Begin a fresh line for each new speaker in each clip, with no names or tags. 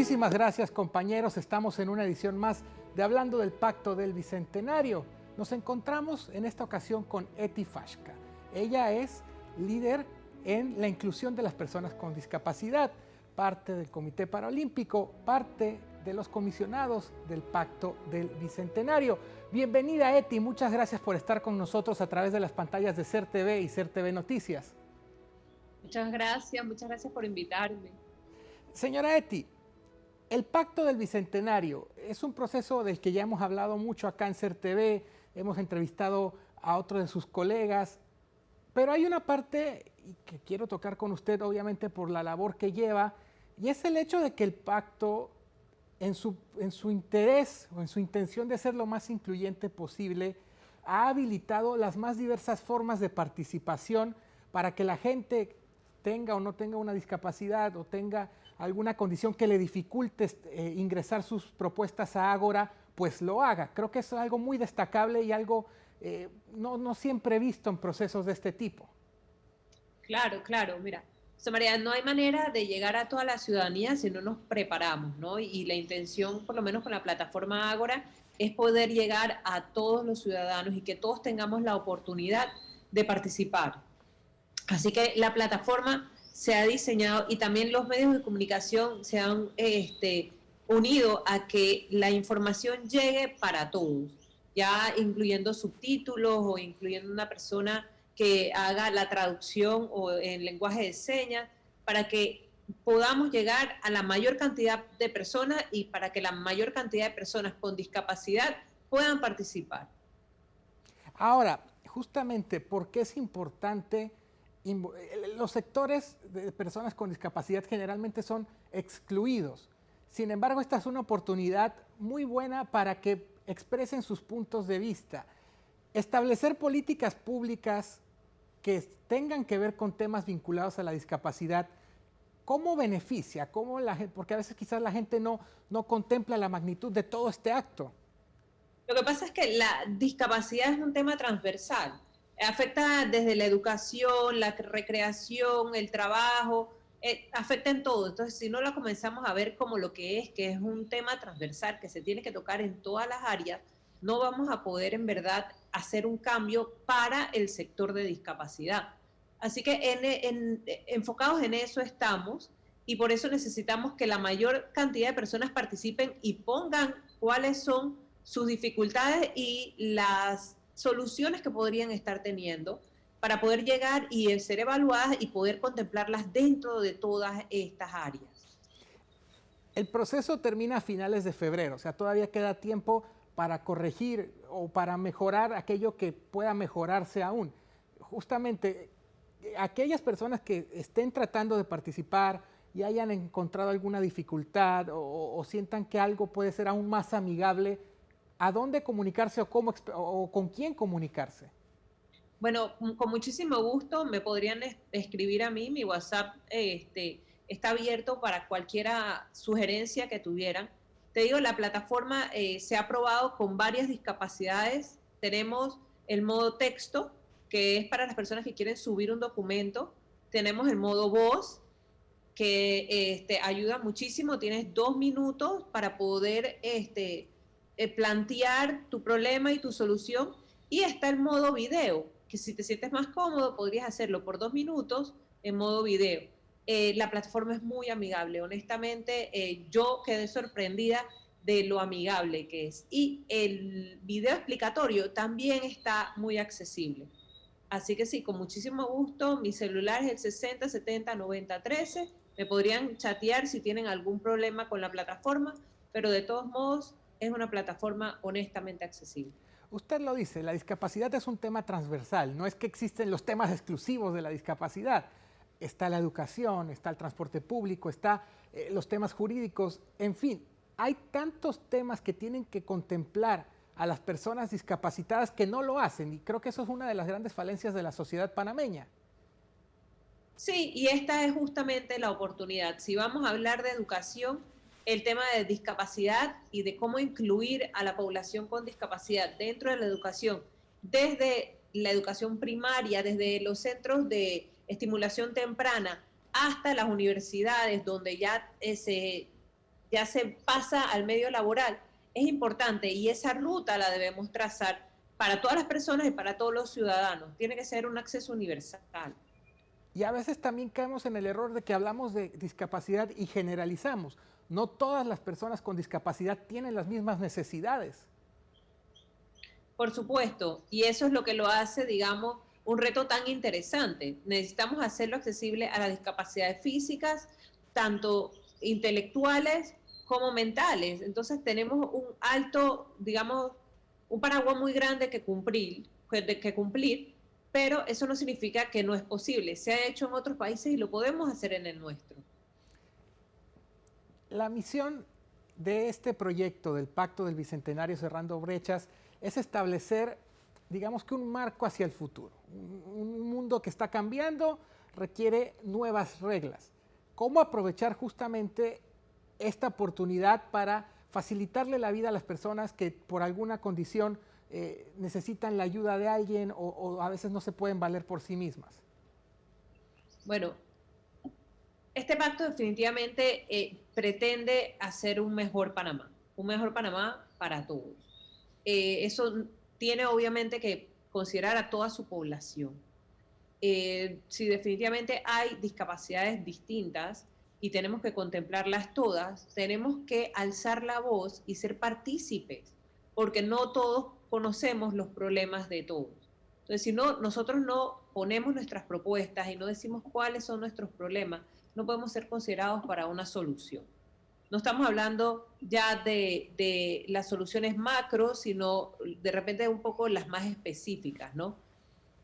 Muchísimas gracias, compañeros. Estamos en una edición más de Hablando del Pacto del Bicentenario. Nos encontramos en esta ocasión con Eti Fashka. Ella es líder en la inclusión de las personas con discapacidad, parte del Comité Paralímpico, parte de los comisionados del Pacto del Bicentenario. Bienvenida, Eti. Muchas gracias por estar con nosotros a través de las pantallas de SER TV y SER TV Noticias.
Muchas gracias por invitarme.
Señora Eti, el Pacto del Bicentenario es un proceso del que ya hemos hablado mucho acá en SER TV, hemos entrevistado a otros de sus colegas, pero hay una parte que quiero tocar con usted, obviamente por la labor que lleva, y es el hecho de que el pacto, en su interés o en su intención de ser lo más incluyente posible, ha habilitado las más diversas formas de participación para que la gente tenga o no tenga una discapacidad o tenga alguna condición que le dificulte ingresar sus propuestas a Ágora, pues lo haga. Creo que eso es algo muy destacable y algo no siempre visto en procesos de este tipo.
Claro, mira, José María, no hay manera de llegar a toda la ciudadanía si no nos preparamos, ¿no? Y la intención, por lo menos con la plataforma Ágora, es poder llegar a todos los ciudadanos y que todos tengamos la oportunidad de participar. Así que la plataforma se ha diseñado y también los medios de comunicación se han unido a que la información llegue para todos, ya incluyendo subtítulos o incluyendo una persona que haga la traducción o en lenguaje de señas, para que podamos llegar a la mayor cantidad de personas y para que la mayor cantidad de personas con discapacidad puedan participar.
Ahora, justamente, ¿por qué es importante? Los sectores de personas con discapacidad generalmente son excluidos. Sin embargo, esta es una oportunidad muy buena para que expresen sus puntos de vista. Establecer políticas públicas que tengan que ver con temas vinculados a la discapacidad, ¿cómo beneficia? Porque a veces quizás la gente no contempla la magnitud de todo este acto.
Lo que pasa es que la discapacidad es un tema transversal. Afecta desde la educación, la recreación, el trabajo, afecta en todo. Entonces, si no lo comenzamos a ver como lo que es un tema transversal que se tiene que tocar en todas las áreas, no vamos a poder en verdad hacer un cambio para el sector de discapacidad. Así que enfocados en eso estamos y por eso necesitamos que la mayor cantidad de personas participen y pongan cuáles son sus dificultades y las soluciones que podrían estar teniendo para poder llegar y ser evaluadas y poder contemplarlas dentro de todas estas áreas.
El proceso termina a finales de febrero, o sea, todavía queda tiempo para corregir o para mejorar aquello que pueda mejorarse aún. Justamente, aquellas personas que estén tratando de participar y hayan encontrado alguna dificultad o sientan que algo puede ser aún más amigable, ¿a dónde comunicarse o con quién comunicarse?
Bueno, con muchísimo gusto me podrían escribir a mí, mi WhatsApp está abierto para cualquier sugerencia que tuvieran. Te digo, la plataforma se ha probado con varias discapacidades. Tenemos el modo texto, que es para las personas que quieren subir un documento. Tenemos el modo voz, que ayuda muchísimo. Tienes 2 minutos para poder plantear tu problema y tu solución. Y está el modo video, que si te sientes más cómodo podrías hacerlo por 2 minutos en modo video. La plataforma es muy amigable, honestamente yo quedé sorprendida de lo amigable que es. Y el video explicatorio también está muy accesible. Así que sí, con muchísimo gusto, mi celular es el 60 70 90 13. Me podrían chatear si tienen algún problema con la plataforma, pero de todos modos es una plataforma honestamente accesible.
Usted lo dice, la discapacidad es un tema transversal, no es que existen los temas exclusivos de la discapacidad. Está la educación, está el transporte público, está los temas jurídicos, en fin, hay tantos temas que tienen que contemplar a las personas discapacitadas que no lo hacen y creo que eso es una de las grandes falencias de la sociedad panameña.
Sí, y esta es justamente la oportunidad. Si vamos a hablar de educación, el tema de discapacidad y de cómo incluir a la población con discapacidad dentro de la educación, desde la educación primaria, desde los centros de estimulación temprana hasta las universidades, donde ya se ya se pasa al medio laboral, es importante y esa ruta la debemos trazar para todas las personas y para todos los ciudadanos. Tiene que ser un acceso universal.
Y a veces también caemos en el error de que hablamos de discapacidad y generalizamos. No todas las personas con discapacidad tienen las mismas necesidades.
Por supuesto, y eso es lo que lo hace, digamos, un reto tan interesante. Necesitamos hacerlo accesible a las discapacidades físicas, tanto intelectuales como mentales. Entonces tenemos un alto, digamos, un paraguas muy grande que cumplir, pero eso no significa que no es posible. Se ha hecho en otros países y lo podemos hacer en el nuestro.
La misión de este proyecto del Pacto del Bicentenario Cerrando Brechas es establecer, digamos que un marco hacia el futuro. Un mundo que está cambiando requiere nuevas reglas. ¿Cómo aprovechar justamente esta oportunidad para facilitarle la vida a las personas que por alguna condición necesitan la ayuda de alguien o a veces no se pueden valer por sí mismas?
Bueno, este pacto definitivamente pretende hacer un mejor Panamá para todos. Eso tiene obviamente que considerar a toda su población. Si definitivamente hay discapacidades distintas y tenemos que contemplarlas todas, tenemos que alzar la voz y ser partícipes, porque no todos conocemos los problemas de todos. Entonces, si no, nosotros no ponemos nuestras propuestas y no decimos cuáles son nuestros problemas, no podemos ser considerados para una solución. No estamos hablando ya de las soluciones macro, sino de repente un poco las más específicas, ¿no?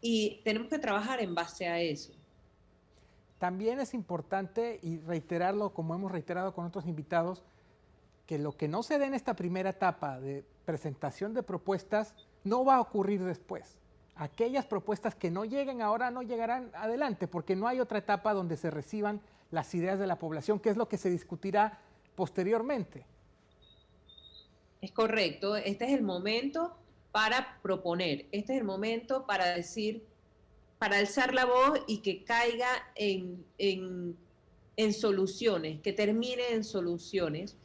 Y tenemos que trabajar en base a eso.
También es importante, y reiterarlo como hemos reiterado con otros invitados, que lo que no se dé en esta primera etapa de presentación de propuestas no va a ocurrir después. Aquellas propuestas que no lleguen ahora no llegarán adelante, porque no hay otra etapa donde se reciban las ideas de la población, que es lo que se discutirá posteriormente.
Es correcto, este es el momento para proponer, este es el momento para decir, para alzar la voz y que caiga en soluciones, que termine en soluciones.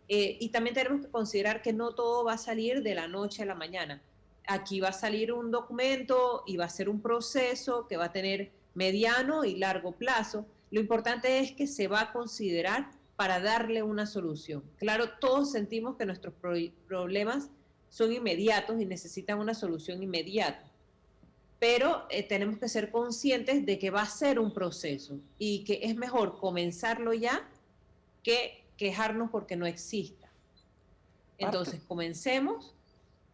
Y también tenemos que considerar que no todo va a salir de la noche a la mañana. Aquí va a salir un documento y va a ser un proceso que va a tener mediano y largo plazo. Lo importante es que se va a considerar para darle una solución. Claro, todos sentimos que nuestros problemas son inmediatos y necesitan una solución inmediata, pero tenemos que ser conscientes de que va a ser un proceso y que es mejor comenzarlo ya que quejarnos porque no exista. Entonces, comencemos,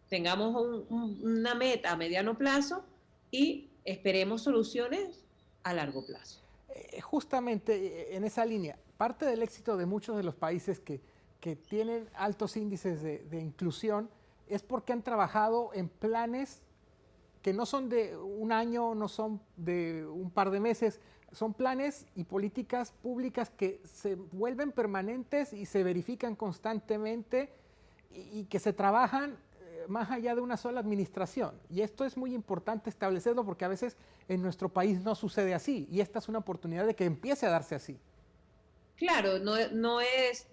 tengamos una meta a mediano plazo y esperemos soluciones a largo plazo.
Justamente en esa línea, parte del éxito de muchos de los países que tienen altos índices de inclusión es porque han trabajado en planes que no son de un año, no son de un par de meses, son planes y políticas públicas que se vuelven permanentes y se verifican constantemente y que se trabajan más allá de una sola administración. Y esto es muy importante establecerlo porque a veces en nuestro país no sucede así y esta es una oportunidad de que empiece a darse así.
Claro, no es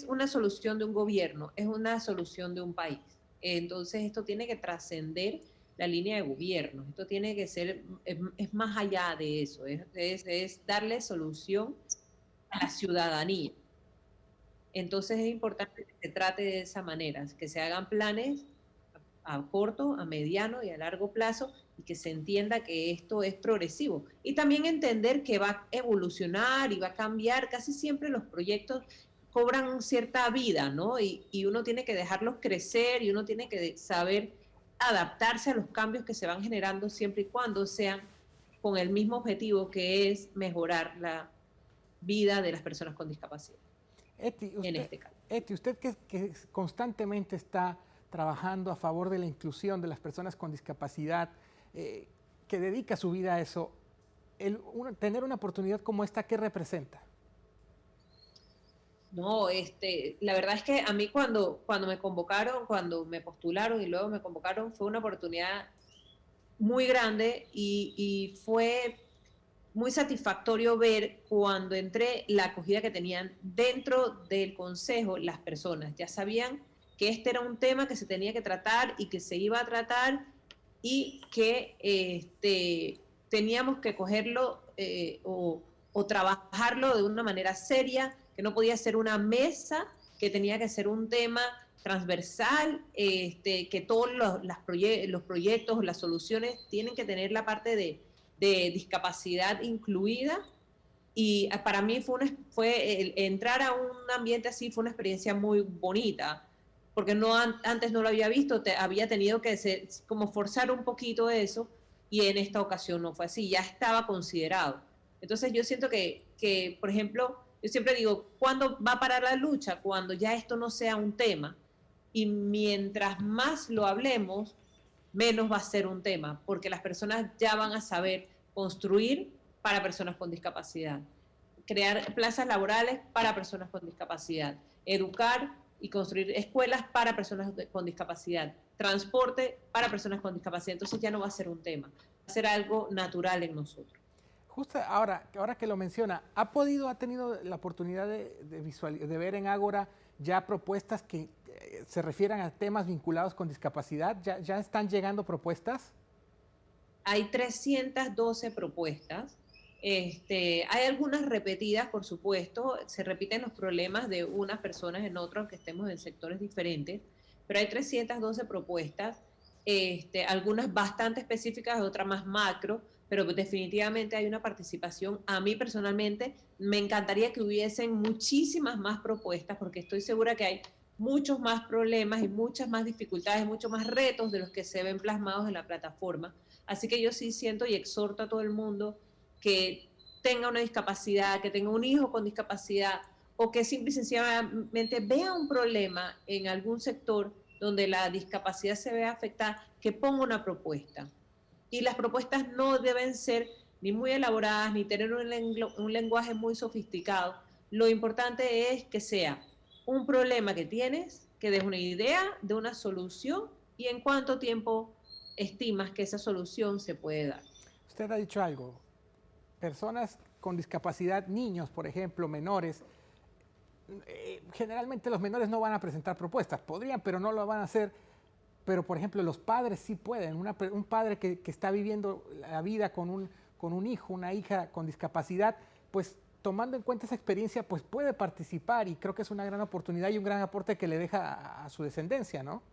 una solución de un gobierno, es una solución de un país. Entonces esto tiene que trascender la línea de gobierno, esto tiene que ser, es más allá de eso, es darle solución a la ciudadanía. Entonces es importante que se trate de esa manera, que se hagan planes a corto, a mediano y a largo plazo y que se entienda que esto es progresivo. Y también entender que va a evolucionar y va a cambiar. Casi siempre los proyectos cobran cierta vida, ¿no? Y uno tiene que dejarlos crecer y uno tiene que saber adaptarse a los cambios que se van generando siempre y cuando sean con el mismo objetivo que es mejorar la vida de las personas con discapacidad. En este caso.
Eti, usted que constantemente está trabajando a favor de la inclusión de las personas con discapacidad, que dedica su vida a eso, tener una oportunidad como esta, ¿qué representa?
No, la verdad es que a mí cuando me convocaron, cuando me postularon y luego me convocaron, fue una oportunidad muy grande y fue muy satisfactorio ver cuando entré la acogida que tenían dentro del consejo las personas. Ya sabían que este era un tema que se tenía que tratar y que se iba a tratar y que teníamos que cogerlo o trabajarlo de una manera seria, que no podía ser una mesa, que tenía que ser un tema transversal, que todos los proyectos, las soluciones tienen que tener la parte de discapacidad incluida. Y para mí entrar a un ambiente así fue una experiencia muy bonita, porque antes no lo había visto, había tenido que como forzar un poquito eso, y en esta ocasión no fue así, ya estaba considerado. Entonces yo siento que, por ejemplo, yo siempre digo, ¿cuándo va a parar la lucha? Cuando ya esto no sea un tema. Y mientras más lo hablemos, menos va a ser un tema, porque las personas ya van a saber construir para personas con discapacidad, crear plazas laborales para personas con discapacidad, educar y construir escuelas para personas con discapacidad, transporte para personas con discapacidad. Entonces ya no va a ser un tema, va a ser algo natural en nosotros.
Justo ahora que lo menciona, ha tenido la oportunidad de ver en Ágora ya propuestas que se refieran a temas vinculados con discapacidad? ¿Ya están llegando propuestas?
Hay 312 propuestas. Hay algunas repetidas, por supuesto, se repiten los problemas de unas personas en otras, aunque estemos en sectores diferentes, pero hay 312 propuestas, algunas bastante específicas, otras más macro, pero definitivamente hay una participación. A mí personalmente me encantaría que hubiesen muchísimas más propuestas, porque estoy segura que hay muchos más problemas y muchas más dificultades, muchos más retos de los que se ven plasmados en la plataforma. Así que yo sí siento y exhorto a todo el mundo que tenga una discapacidad, que tenga un hijo con discapacidad, o que simple y sencillamente vea un problema en algún sector donde la discapacidad se vea afectada, que ponga una propuesta. Y las propuestas no deben ser ni muy elaboradas, ni tener un lenguaje muy sofisticado. Lo importante es que sea un problema que tienes, que des una idea de una solución y en cuánto tiempo estimas que esa solución se puede dar.
Usted ha dicho algo. Personas con discapacidad, niños, por ejemplo, menores, generalmente los menores no van a presentar propuestas. Podrían, pero no lo van a hacer. Pero, por ejemplo, los padres sí pueden. Un padre que está viviendo la vida con un hijo, una hija con discapacidad, pues tomando en cuenta esa experiencia, pues puede participar, y creo que es una gran oportunidad y un gran aporte que le deja a su descendencia, ¿no?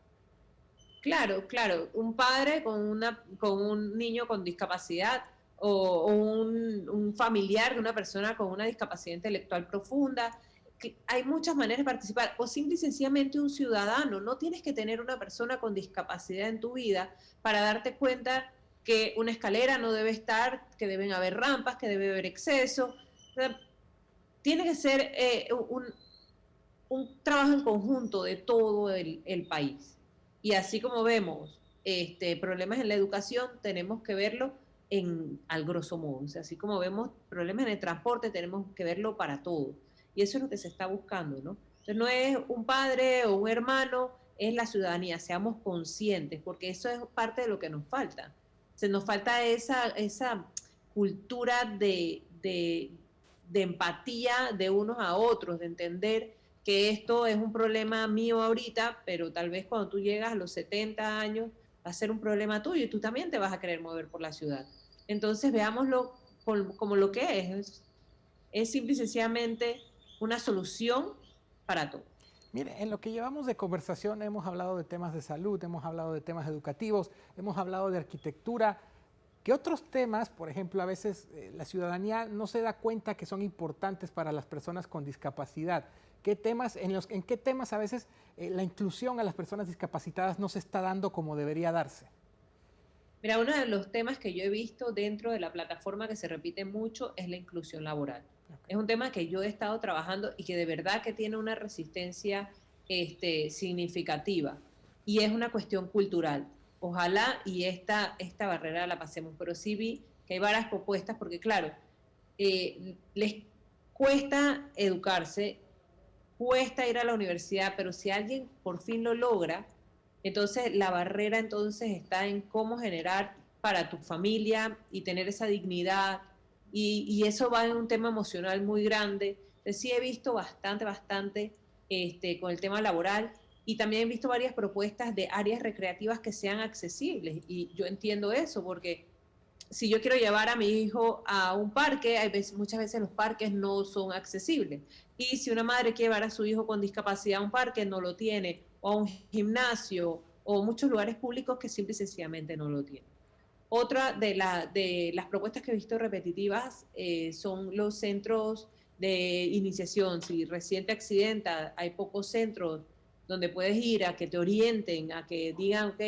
Claro, claro. Un padre con un niño con discapacidad o un familiar de una persona con una discapacidad intelectual profunda. Hay muchas maneras de participar, o simple y sencillamente un ciudadano. No tienes que tener una persona con discapacidad en tu vida para darte cuenta que una escalera no debe estar, que deben haber rampas, que debe haber exceso. O sea, tiene que ser un trabajo en conjunto de todo el país. Y así como vemos problemas en la educación, tenemos que verlo al grosso modo. O sea, así como vemos problemas en el transporte, tenemos que verlo para todo. Y eso es lo que se está buscando, ¿no? Entonces no es un padre o un hermano, es la ciudadanía. Seamos conscientes, porque eso es parte de lo que nos falta. Se nos falta esa cultura de empatía de unos a otros, de entender que esto es un problema mío ahorita, pero tal vez cuando tú llegas a los 70 años va a ser un problema tuyo y tú también te vas a querer mover por la ciudad. Entonces veámoslo como lo que es simple y sencillamente una solución para todo.
Mire, en lo que llevamos de conversación hemos hablado de temas de salud, hemos hablado de temas educativos, hemos hablado de arquitectura. ¿Qué otros temas, por ejemplo, a veces la ciudadanía no se da cuenta que son importantes para las personas con discapacidad? ¿En qué temas a veces la inclusión a las personas discapacitadas no se está dando como debería darse?
Mira, uno de los temas que yo he visto dentro de la plataforma que se repite mucho es la inclusión laboral. Okay. Es un tema que yo he estado trabajando y que de verdad que tiene una resistencia significativa, y es una cuestión cultural. Ojalá y esta barrera la pasemos, pero sí vi que hay varias propuestas porque, claro, les cuesta educarse, cuesta ir a la universidad, pero si alguien por fin lo logra, entonces la barrera entonces está en cómo generar para tu familia y tener esa dignidad y eso va en un tema emocional muy grande. Entonces, sí he visto bastante con el tema laboral y también he visto varias propuestas de áreas recreativas que sean accesibles y yo entiendo eso porque si yo quiero llevar a mi hijo a un parque, muchas veces los parques no son accesibles. Y si una madre quiere llevar a su hijo con discapacidad a un parque, no lo tiene, o a un gimnasio, o muchos lugares públicos que simple y sencillamente no lo tienen. Otra de las propuestas que he visto repetitivas son los centros de iniciación. Si recién te accidentas, hay pocos centros donde puedes ir a que te orienten, a que digan, ok,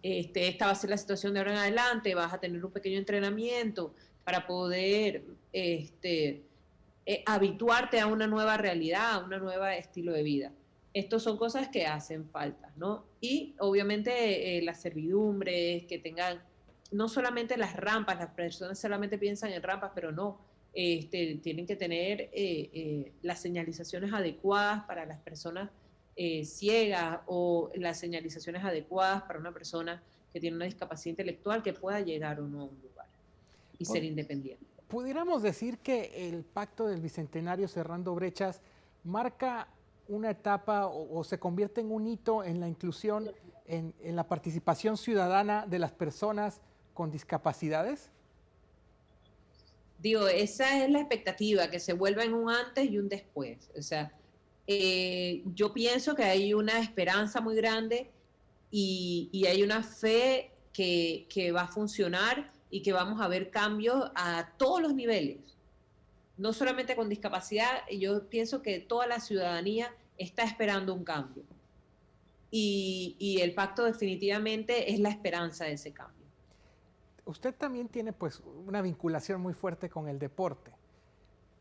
esta va a ser la situación de ahora en adelante, vas a tener un pequeño entrenamiento para poder habituarte a una nueva realidad, a un nuevo estilo de vida. Estos son cosas que hacen falta, ¿no? Y obviamente las servidumbres, que tengan no solamente las rampas, las personas solamente piensan en rampas, pero no, tienen que tener las señalizaciones adecuadas para las personas ciegas o las señalizaciones adecuadas para una persona que tiene una discapacidad intelectual que pueda llegar o no a un lugar y ser independiente.
Pudiéramos decir que el Pacto del Bicentenario Cerrando Brechas marca una etapa o se convierte en un hito en la inclusión, en la participación ciudadana de las personas con discapacidades.
Digo, esa es la expectativa, que se vuelva en un antes y un después. O sea, yo pienso que hay una esperanza muy grande y hay una fe que va a funcionar y que vamos a ver cambios a todos los niveles, no solamente con discapacidad. Yo pienso que toda la ciudadanía está esperando un cambio y el pacto definitivamente es la esperanza de ese cambio.
Usted también tiene pues una vinculación muy fuerte con el deporte.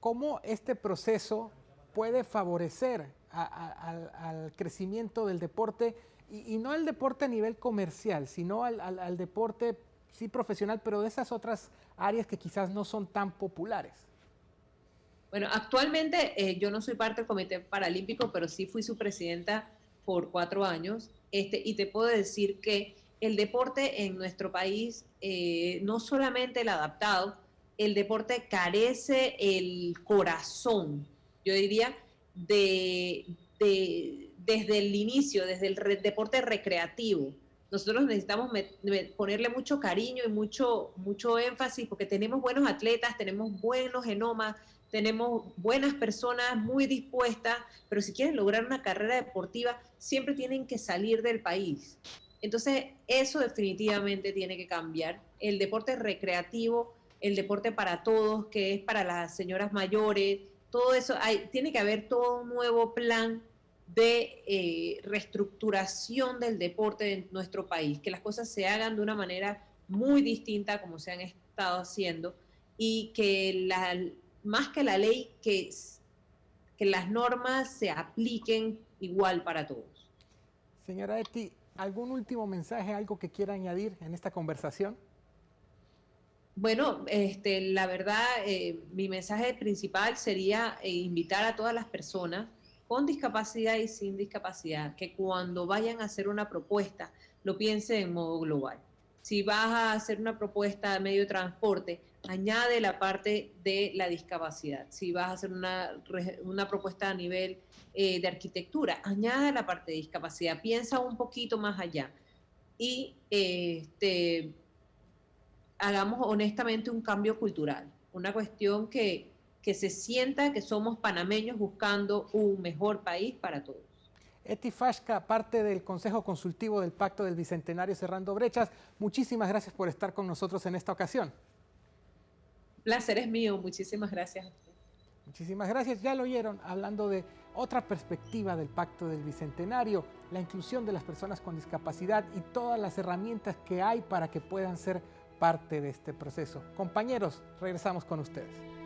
¿Cómo este proceso puede favorecer al crecimiento del deporte y no el deporte a nivel comercial, sino al deporte sí profesional, pero de esas otras áreas que quizás no son tan populares?
Bueno, actualmente yo no soy parte del Comité Paralímpico, pero sí fui su presidenta por 4 años, y te puedo decir que el deporte en nuestro país, no solamente el adaptado, el deporte carece el corazón, yo diría, desde el inicio, desde el deporte recreativo. Nosotros necesitamos ponerle mucho cariño y mucho énfasis porque tenemos buenos atletas, tenemos buenos genomas, tenemos buenas personas muy dispuestas, pero si quieren lograr una carrera deportiva, siempre tienen que salir del país. Entonces, eso definitivamente tiene que cambiar. El deporte recreativo, el deporte para todos, que es para las señoras mayores, todo eso, tiene que haber todo un nuevo plan de reestructuración del deporte en nuestro país, que las cosas se hagan de una manera muy distinta como se han estado haciendo y que más que la ley, que las normas se apliquen igual para todos.
Señora Eti, ¿algún último mensaje, algo que quiera añadir en esta conversación?
Bueno, la verdad, mi mensaje principal sería invitar a todas las personas con discapacidad y sin discapacidad que cuando vayan a hacer una propuesta lo piensen en modo global. Si vas a hacer una propuesta de medio de transporte, añade la parte de la discapacidad. Si vas a hacer una propuesta a nivel de arquitectura, añade la parte de discapacidad. Piensa un poquito más allá y hagamos honestamente un cambio cultural, una cuestión que se sienta que somos panameños buscando un mejor país para todos.
Eti Fashka, parte del Consejo Consultivo del Pacto del Bicentenario Cerrando Brechas, muchísimas gracias por estar con nosotros en esta ocasión.
Placer es mío, muchísimas gracias a usted.
Muchísimas gracias, ya lo oyeron, hablando de otra perspectiva del Pacto del Bicentenario, la inclusión de las personas con discapacidad y todas las herramientas que hay para que puedan ser parte de este proceso. Compañeros, regresamos con ustedes.